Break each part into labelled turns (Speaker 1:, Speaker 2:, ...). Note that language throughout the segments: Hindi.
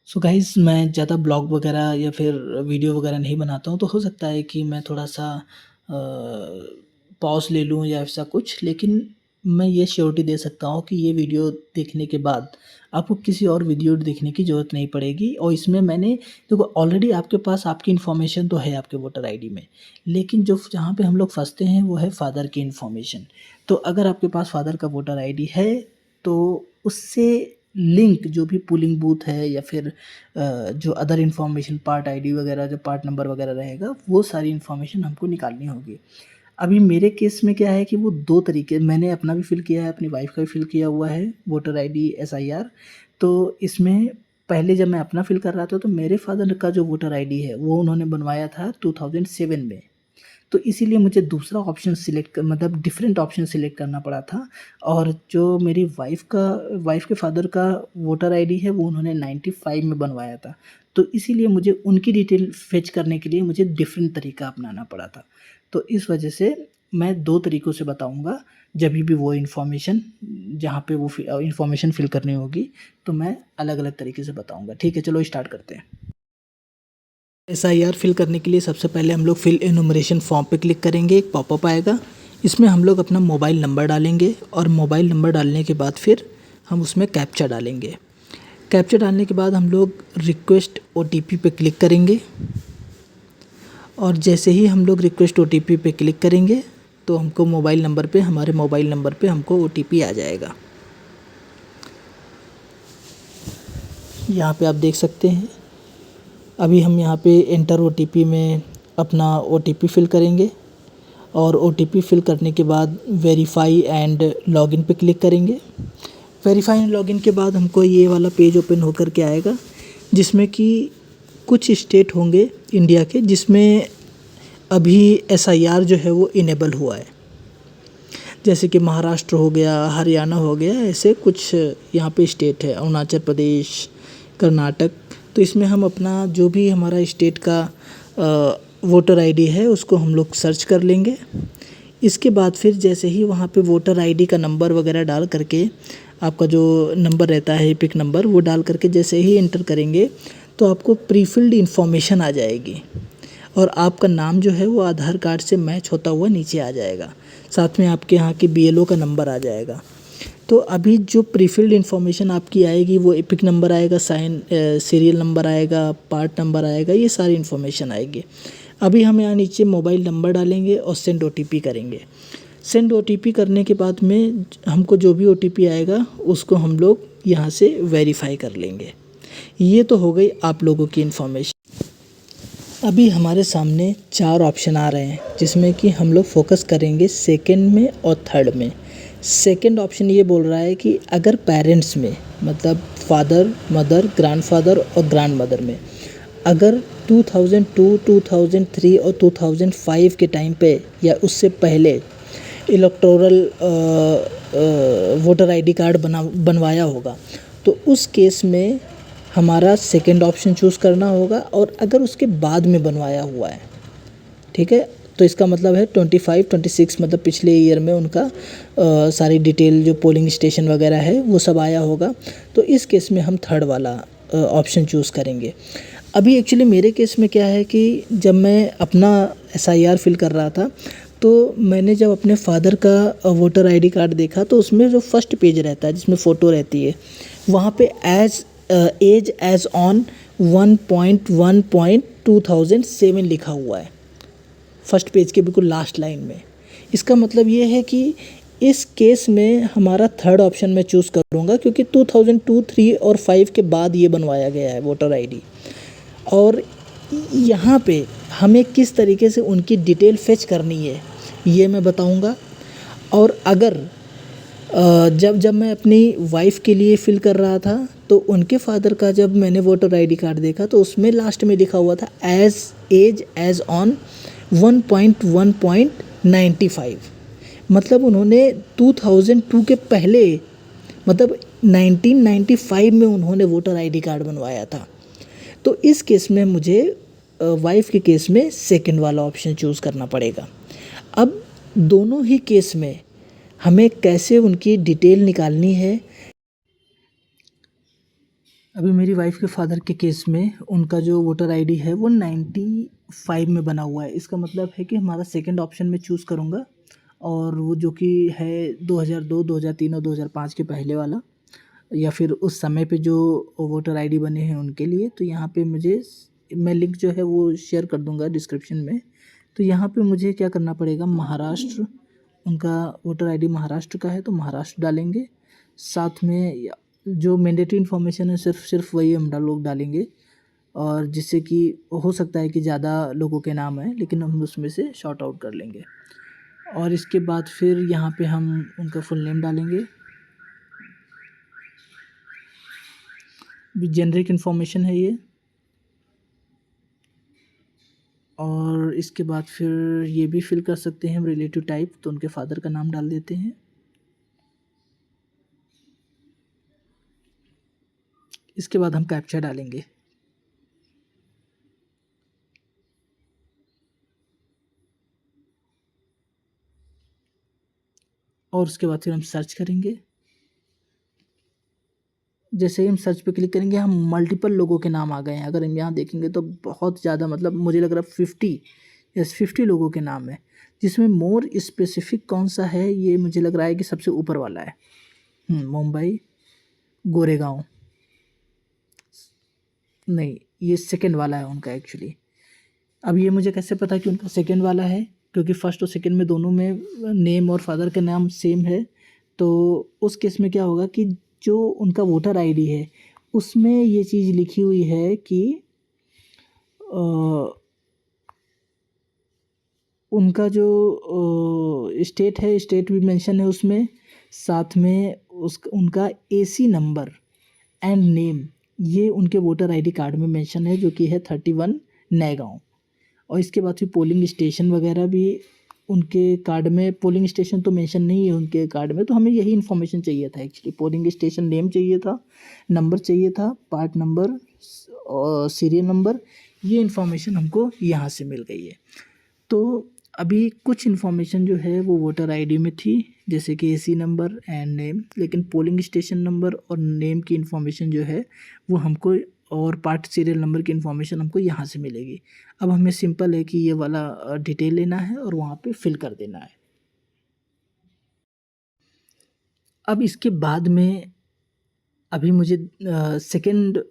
Speaker 1: सो गाइज़ मैं ज़्यादा ब्लॉग वगैरह या फिर वीडियो वगैरह नहीं बनाता हूँ, तो हो सकता है कि मैं थोड़ा-सा पॉज़ ले लूँ या ऐसा कुछ। लेकिन मैं ये श्योरिटी दे सकता हूँ कि ये वीडियो देखने के बाद आपको किसी और वीडियो देखने की ज़रूरत नहीं पड़ेगी। और इसमें मैंने देखो ऑलरेडी आपके पास आपकी इन्फॉर्मेशन तो है आपके वोटर आईडी में, लेकिन जो जहाँ पे हम लोग फँसते हैं वो है फ़ादर की इन्फॉर्मेशन। तो अगर आपके पास फ़ादर का वोटर आईडी है, तो उससे लिंक जो भी पोलिंग बूथ है या फिर जो अदर इन्फॉर्मेशन पार्ट आईडी वगैरह जो पार्ट नंबर वगैरह रहेगा, वो सारी इन्फॉर्मेशन हमको निकालनी होगी। अभी मेरे केस में क्या है कि वो 2 तरीके मैंने अपना भी फ़िल किया है, अपनी वाइफ़ का भी फ़िल किया हुआ है वोटर आईडी एसआईआर। तो इसमें पहले जब मैं अपना फ़िल कर रहा था, तो मेरे फ़ादर का जो वोटर आईडी है, वो उन्होंने बनवाया था 2007 में। तो इसीलिए मुझे दूसरा ऑप्शन सिलेक्ट मतलब डिफरेंट ऑप्शन सिलेक्ट करना पड़ा था। और जो मेरी वाइफ़ के फ़ादर का वोटर आईडी है, वो उन्होंने 95 में बनवाया था। तो इसीलिए मुझे उनकी डिटेल फ़ेच करने के लिए मुझे डिफरेंट तरीका अपनाना पड़ा था। तो इस वजह से मैं 2 तरीकों से बताऊँगा, जभी भी वो इन्फॉर्मेशन जहाँ पे वो इन्फॉर्मेशन फ़िल करनी होगी, तो मैं अलग-अलग तरीके से बताऊँगा। ठीक है, चलो स्टार्ट करते हैं। एसआईआर फिल करने के लिए सबसे पहले हम लोग फिल एनुमरेशन फॉर्म पे क्लिक करेंगे, एक पॉपअप आएगा। इसमें हम लोग अपना मोबाइल नंबर डालेंगे और मोबाइल नंबर डालने के बाद फिर हम उसमें कैप्चा डालेंगे। कैप्चा डालने के बाद हम लोग रिक्वेस्ट ओटीपी पे क्लिक करेंगे और जैसे ही हम लोग रिक्वेस्ट ओटीपी पे क्लिक करेंगे तो हमको हमारे मोबाइल नंबर पे हमको ओटीपी आ जाएगा। यहाँ पे आप देख सकते हैं। अभी हम यहाँ पे एंटर ओटीपी में अपना ओटीपी फिल करेंगे और ओटीपी फिल करने के बाद वेरीफाई एंड लॉगिन पे क्लिक करेंगे। वेरीफाई एंड लॉगिन के बाद हमको ये वाला पेज ओपन होकर के आएगा, जिसमें कि कुछ स्टेट होंगे इंडिया के जिसमें अभी एसआईआर जो है वो इनेबल हुआ है। जैसे कि महाराष्ट्र हो गया, हरियाणा हो गया, ऐसे कुछ यहाँ पे स्टेट है, अरुणाचल प्रदेश, कर्नाटक। तो इसमें हम अपना जो भी हमारा स्टेट का वोटर आईडी है उसको हम लोग सर्च कर लेंगे। इसके बाद फिर जैसे ही वहाँ पे वोटर आईडी का नंबर वगैरह डाल करके आपका जो नंबर रहता है एपिक नंबर, वो डाल करके जैसे ही एंटर करेंगे तो आपको प्री फिल्ड इन्फॉर्मेशन आ जाएगी और आपका नाम जो है वो आधार कार्ड से मैच होता हुआ नीचे आ जाएगा। साथ में आपके यहाँ के बीएलओ का नंबर आ जाएगा। तो अभी जो प्रीफिल्ड इन्फॉर्मेशन आपकी आएगी वो एपिक नंबर आएगा, सीरियल नंबर आएगा, पार्ट नंबर आएगा, ये सारी इन्फॉर्मेशन आएगी। अभी हम यहाँ नीचे मोबाइल नंबर डालेंगे और सेंड ओटीपी करेंगे। सेंड ओटीपी करने के बाद में हमको जो भी ओटीपी आएगा उसको हम लोग यहाँ से वेरीफाई कर लेंगे। ये तो हो गई आप लोगों की इन्फॉर्मेशन। अभी हमारे सामने 4 ऑप्शन आ रहे हैं जिसमें कि हम लोग फोकस करेंगे सेकंड में और थर्ड में। सेकंड ऑप्शन ये बोल रहा है कि अगर पेरेंट्स में मतलब फादर, मदर, ग्रैंडफादर और ग्रैंडमदर में अगर 2002, 2003 और 2005 के टाइम पे या उससे पहले इलेक्टोरल वोटर आईडी कार्ड बनवाया होगा, तो उस केस में हमारा सेकंड ऑप्शन चूज़ करना होगा। और अगर उसके बाद में बनवाया हुआ है, ठीक है, तो इसका मतलब है 25, 26 मतलब पिछले ईयर में उनका सारी डिटेल जो पोलिंग स्टेशन वगैरह है वो सब आया होगा। तो इस केस में हम थर्ड वाला ऑप्शन चूज़ करेंगे। अभी एक्चुअली मेरे केस में क्या है कि जब मैं अपना एसआईआर फिल कर रहा था, तो मैंने जब अपने फादर का वोटर आईडी कार्ड देखा तो उसमें जो फर्स्ट पेज रहता है जिसमें फ़ोटो रहती है, वहाँ पे एज एज ऑन 1.1.2007 लिखा हुआ है फर्स्ट पेज के बिल्कुल लास्ट लाइन में। इसका मतलब ये है कि इस केस में हमारा थर्ड ऑप्शन मैं चूज़ करूँगा, क्योंकि 2002, 3 और 5 के बाद ये बनवाया गया है वोटर आईडी। और यहाँ पे हमें किस तरीके से उनकी डिटेल फेच करनी है ये मैं बताऊँगा। और अगर जब जब मैं अपनी वाइफ़ के लिए फ़िल कर रहा था तो उनके फादर का जब मैंने वोटर आईडी कार्ड देखा तो उसमें लास्ट में लिखा हुआ था एज ऑन 1.1.95। मतलब उन्होंने 2002 के पहले मतलब 1995 में उन्होंने वोटर आईडी कार्ड बनवाया था। तो इस केस में मुझे वाइफ़ के केस में सेकंड वाला ऑप्शन चूज़ करना पड़ेगा। अब दोनों ही केस में हमें कैसे उनकी डिटेल निकालनी है अभी मेरी वाइफ़ के फ़ादर के केस में उनका जो वोटर आईडी है वो 95 में बना हुआ है। इसका मतलब है कि हमारा सेकंड ऑप्शन मैं चूज़ करूँगा और वो जो कि है 2002, 2003 और 2005 के पहले वाला, या फिर उस समय पे जो वोटर आईडी बने हैं उनके लिए। तो यहाँ पे मुझे मैं लिंक जो है वो शेयर कर दूँगा डिस्क्रिप्शन में। तो यहाँ पे मुझे क्या करना पड़ेगा, महाराष्ट्र, उनका वोटर आईडी महाराष्ट्र का है तो महाराष्ट्र डालेंगे। साथ में जो मैंडेटरी इन्फॉर्मेशन है सिर्फ वही हम लोग डालेंगे, और जिससे कि हो सकता है कि ज़्यादा लोगों के नाम आए, लेकिन हम उसमें से शॉर्ट आउट कर लेंगे। और इसके बाद फिर यहाँ पे हम उनका फुल नेम डालेंगे। जेनरिक इन्फॉर्मेशन है ये। और इसके बाद फिर ये भी फिल कर सकते हैं हम रिलेटिव टाइप, तो उनके फादर का नाम डाल देते हैं। इसके बाद हम कैप्चा डालेंगे। और उसके बाद फिर हम सर्च करेंगे। जैसे ही हम सर्च पे क्लिक करेंगे, हम मल्टीपल लोगों के नाम आ गए हैं। अगर हम यहाँ देखेंगे तो बहुत ज़्यादा, मतलब मुझे लग रहा है 50 लोगों के नाम है। जिसमें मोर स्पेसिफिक कौन सा है, ये मुझे लग रहा है कि सबसे ऊपर वाला है। मुंबई, गोरेगांव, नहीं, ये सेकंड वाला है उनका एक्चुअली। अब ये मुझे कैसे पता कि उनका सेकंड वाला है, क्योंकि फर्स्ट और सेकंड में दोनों में नेम और फादर का नाम सेम है। तो उस केस में क्या होगा कि जो उनका वोटर आईडी है उसमें ये चीज़ लिखी हुई है कि उनका जो स्टेट है, स्टेट भी मेंशन है उसमें। साथ में उनका एसी नंबर एंड नेम, ये उनके वोटर आईडी कार्ड में मेंशन है, जो कि है 31 नएगाँव। और इसके बाद फिर पोलिंग स्टेशन वगैरह भी उनके कार्ड में, पोलिंग स्टेशन तो मेंशन नहीं है उनके कार्ड में, तो हमें यही इन्फॉर्मेशन चाहिए था एक्चुअली। पोलिंग स्टेशन नेम चाहिए था, नंबर चाहिए था, पार्ट नंबर और सीरियल नंबर, ये इन्फॉर्मेशन हमको यहाँ से मिल गई है। तो अभी कुछ इन्फॉर्मेशन जो है वो वोटर आईडी में थी, जैसे कि एसी नंबर एंड नेम, लेकिन पोलिंग स्टेशन नंबर और नेम की इन्फॉर्मेशन जो है वो हमको, और पार्ट सीरियल नंबर की इन्फॉर्मेशन हमको यहाँ से मिलेगी। अब हमें सिंपल है कि ये वाला डिटेल लेना है और वहाँ पे फिल कर देना है। अब इसके बाद में अभी मुझे सेकंड,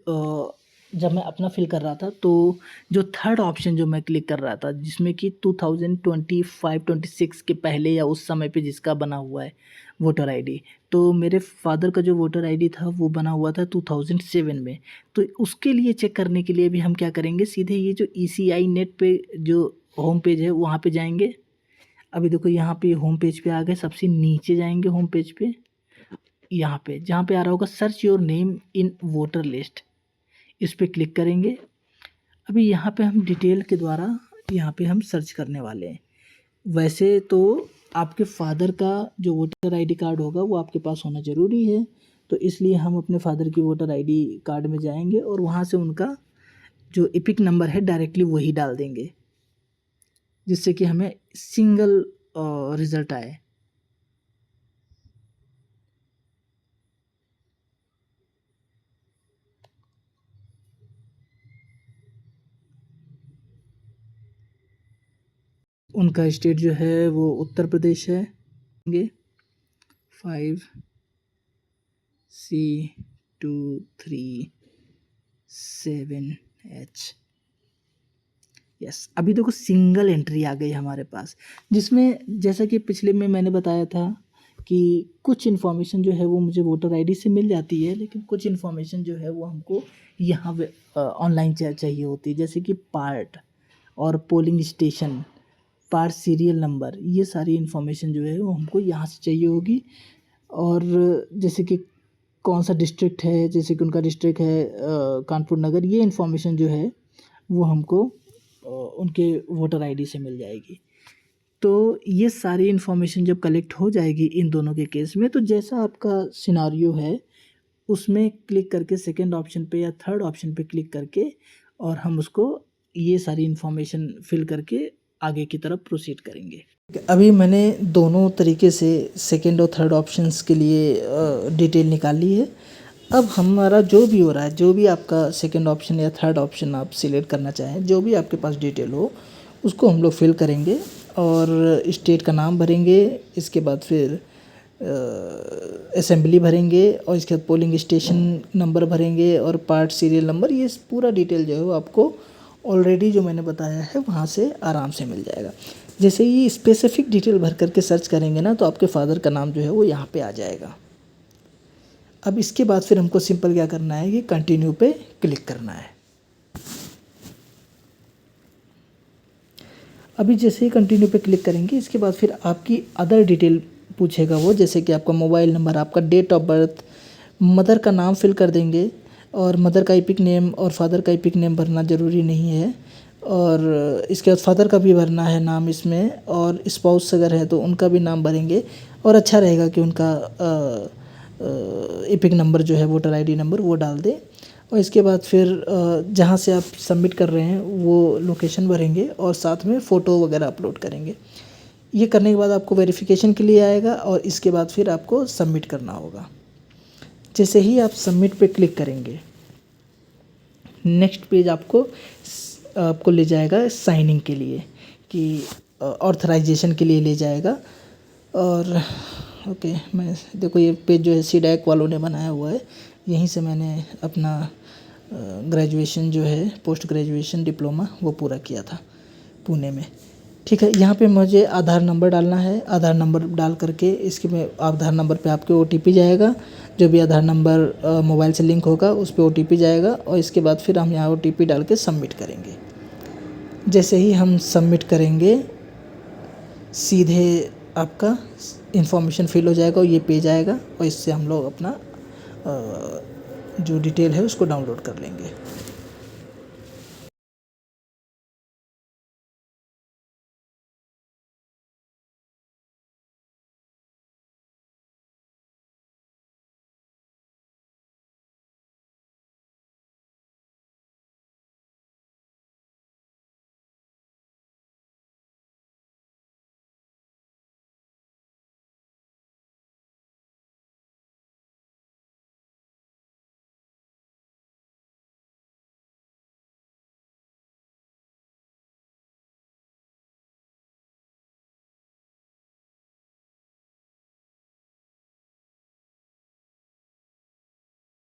Speaker 1: जब मैं अपना फिल कर रहा था तो जो थर्ड ऑप्शन जो मैं क्लिक कर रहा था, जिसमें कि 2025-26 के पहले या उस समय पे जिसका बना हुआ है वोटर आईडी, तो मेरे फादर का जो वोटर आईडी था वो बना हुआ था 2007 में। तो उसके लिए चेक करने के लिए भी हम क्या करेंगे, सीधे ये जो ECI नेट पे जो होम पेज है वहाँ पे जाएंगे। अभी देखो यहाँ पे होम पेज पे आ गए, सबसे नीचे जाएंगे होम पेज पे, यहाँ पे जहाँ पे आ रहा होगा search your name in voter list, इस पे क्लिक करेंगे। अभी यहाँ पे हम डिटेल के द्वारा यहाँ पे हम सर्च करने वाले हैं। वैसे तो आपके फादर का जो वोटर आईडी कार्ड होगा वो आपके पास होना ज़रूरी है, तो इसलिए हम अपने फादर की वोटर आईडी कार्ड में जाएंगे और वहाँ से उनका जो एपिक नंबर है डायरेक्टली वही डाल देंगे, जिससे कि हमें सिंगल रिज़ल्ट आए। उनका स्टेट जो है वो उत्तर प्रदेश है। 5C237H। यस, अभी देखो सिंगल एंट्री आ गई हमारे पास, जिसमें जैसा कि पिछले में मैंने बताया था कि कुछ इन्फॉर्मेशन जो है वो मुझे वोटर आईडी से मिल जाती है, लेकिन कुछ इन्फॉर्मेशन जो है वो हमको यहाँ ऑनलाइन चाहिए होती है, जैसे कि पार्ट और polling station, part serial number, ये सारी इन्फॉर्मेशन जो है वो हमको यहाँ से चाहिए होगी। और जैसे कि कौन सा डिस्ट्रिक्ट है, जैसे कि उनका डिस्ट्रिक्ट है कानपुर नगर, ये इन्फॉर्मेशन जो है वो हमको उनके वोटर आईडी से मिल जाएगी। तो ये सारी इन्फॉर्मेशन जब कलेक्ट हो जाएगी इन दोनों के केस में, तो जैसा आपका सिनारियो है उसमें क्लिक करके सेकंड ऑप्शन पे या थर्ड ऑप्शन पे क्लिक करके, और हम उसको ये सारी इन्फॉर्मेशन फिल करके आगे की तरफ प्रोसीड करेंगे। अभी मैंने दोनों तरीके से सेकंड और थर्ड ऑप्शंस के लिए डिटेल निकाल ली है। अब हमारा जो भी हो रहा है, जो भी आपका सेकंड ऑप्शन या थर्ड ऑप्शन आप सिलेक्ट करना चाहें, जो भी आपके पास डिटेल हो उसको हम लोग फिल करेंगे और स्टेट का नाम भरेंगे। इसके बाद फिर असेंबली भरेंगे और इसके बाद पोलिंग स्टेशन नंबर भरेंगे और पार्ट सीरियल नंबर। ये पूरा डिटेल जो है वो आपको ऑलरेडी जो मैंने बताया है वहाँ से आराम से मिल जाएगा। जैसे ही स्पेसिफिक डिटेल भर करके सर्च करेंगे ना, तो आपके फादर का नाम जो है वो यहाँ पे आ जाएगा। अब इसके बाद फिर हमको सिंपल क्या करना है कि कंटिन्यू पे क्लिक करना है। अभी जैसे ही कंटिन्यू पे क्लिक करेंगे, इसके बाद फिर आपकी अदर डिटेल पूछेगा वो, जैसे कि आपका मोबाइल नंबर, आपका डेट ऑफ बर्थ, मदर का नाम फिल कर देंगे और मदर का इपिक नेम और फादर का इपिक नेम भरना ज़रूरी नहीं है। और इसके बाद फादर का भी भरना है नाम इसमें, और स्पाउस अगर है तो उनका भी नाम भरेंगे। और अच्छा रहेगा कि उनका इपिक नंबर जो है, वोटर आईडी नंबर, वो डाल दें। और इसके बाद फिर जहाँ से आप सबमिट कर रहे हैं वो लोकेशन भरेंगे और साथ में फ़ोटो वगैरह अपलोड करेंगे। ये करने के बाद आपको वेरिफिकेशन के लिए आएगा और इसके बाद फिर आपको सबमिट करना होगा। जैसे ही आप सबमिट पे क्लिक करेंगे, नेक्स्ट पेज आपको ले जाएगा साइनिंग के लिए, कि ऑथराइजेशन के लिए ले जाएगा। और ओके, मैं देखो ये पेज जो है सीडैक वालों ने बनाया हुआ है। यहीं से मैंने अपना ग्रेजुएशन जो है, पोस्ट ग्रेजुएशन डिप्लोमा, वो पूरा किया था पुणे में। ठीक है, यहाँ पे मुझे आधार नंबर डालना है। आधार नंबर डाल करके इसके में आधार नंबर पे आपके OTP जाएगा। जो भी आधार नंबर मोबाइल से लिंक होगा उस पे OTP जाएगा और इसके बाद फिर हम यहाँ OTP डाल के सबमिट करेंगे। जैसे ही हम सबमिट करेंगे, सीधे आपका इन्फॉर्मेशन फिल हो जाएगा और ये पेज आएगा और इससे हम लोग अपना जो डिटेल है उसको डाउनलोड कर लेंगे।